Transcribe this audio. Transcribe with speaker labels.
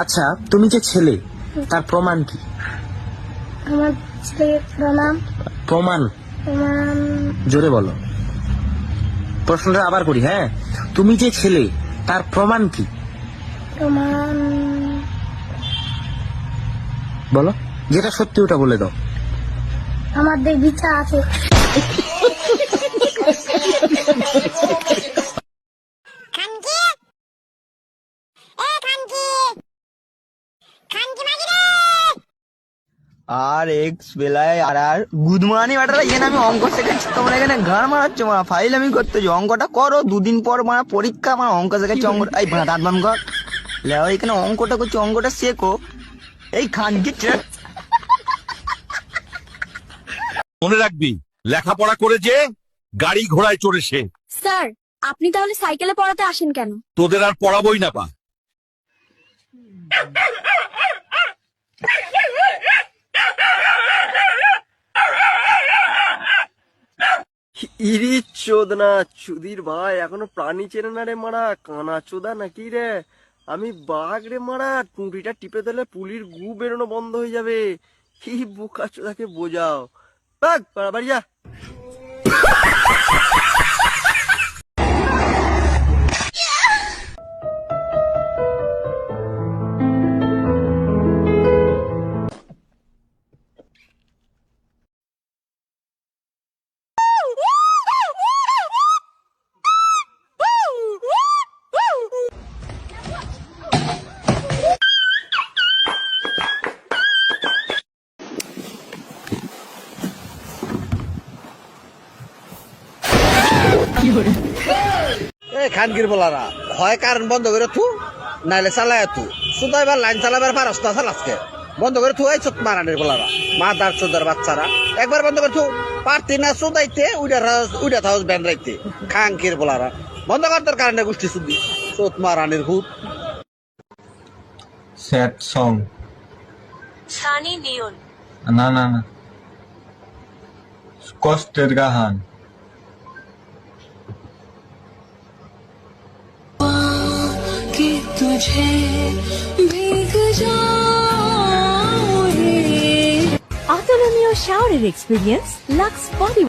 Speaker 1: আচ্ছা, তুমি যে ছেলে তার প্রমাণ কি?
Speaker 2: আমার ছেলের
Speaker 1: প্রমাণ জোরে বলো। প্রশ্নটা আবার করি, হ্যাঁ, তুমি যে ছেলে তার প্রমাণ কি? বলো, যেটা সত্যি ওটা বলে দাও।
Speaker 2: আমার ইচ্ছা আছে।
Speaker 3: আর এক্স বেলায় আর গুড মর্নিং ব্যাটারা, এখানে আমি অঙ্ক শেখাচ্ছি, তোমরা এখানে গান মারাচ্ছ, মারা ফাইল আমি করতেছি, অঙ্কটা করো, দুদিন পর মারা পরীক্ষা, আমার অঙ্ক শেখাচ্ছি, অঙ্ক এই দাঁত বান কর লেও, এখানে অঙ্কটা করছি, অঙ্কটা শেখো। এই খানকি
Speaker 4: মনে রাখবি, লেখাপড়া করে যে গাড়ি ঘোড়ায় চড়ে সে।
Speaker 5: স্যার, আপনি তাহলে সাইকেলে পড়াতে আসেন কেন?
Speaker 4: তোদের আর পড়াবই না পা।
Speaker 6: ইরি চোদনা চুদির ভাই, এখনো প্রাণী চেনে না রে মারা, কানা চোদা নাকি রে? আমি বাঘ রে মারা, টুঁটিটা টিপে দিলে পুলির গু বেরোনো বন্ধ হয়ে যাবে। কি বোকা চোদাকে বোঝাও, বাঘ বাড়ি যা।
Speaker 7: খানকির বলারা হয় কারণ বন্ধ করে থু, নাইলে চালায় থু, সুদাইবার লাইন চালাবার পারস্ত আছে আজকে, বন্ধ করে থু। এই চোখ মারানির বলারা, মাদার চোদার বাচ্চারা, একবার বন্ধ করে থু, পারতি না সুদাইতে উইডা থাউস ব্যান রাইতে। খানকির বলারা বন্ধ কর তোর কারণে গোষ্ঠী শুদ্ধি, চোখ মারানির ভূত।
Speaker 8: Sad song,
Speaker 5: Sunny Leone.
Speaker 8: না না না, কষ্টের গাহান।
Speaker 5: অতুলনীয় শাওয়ারের এক্সপিরিয়েন্স লাক্স বডি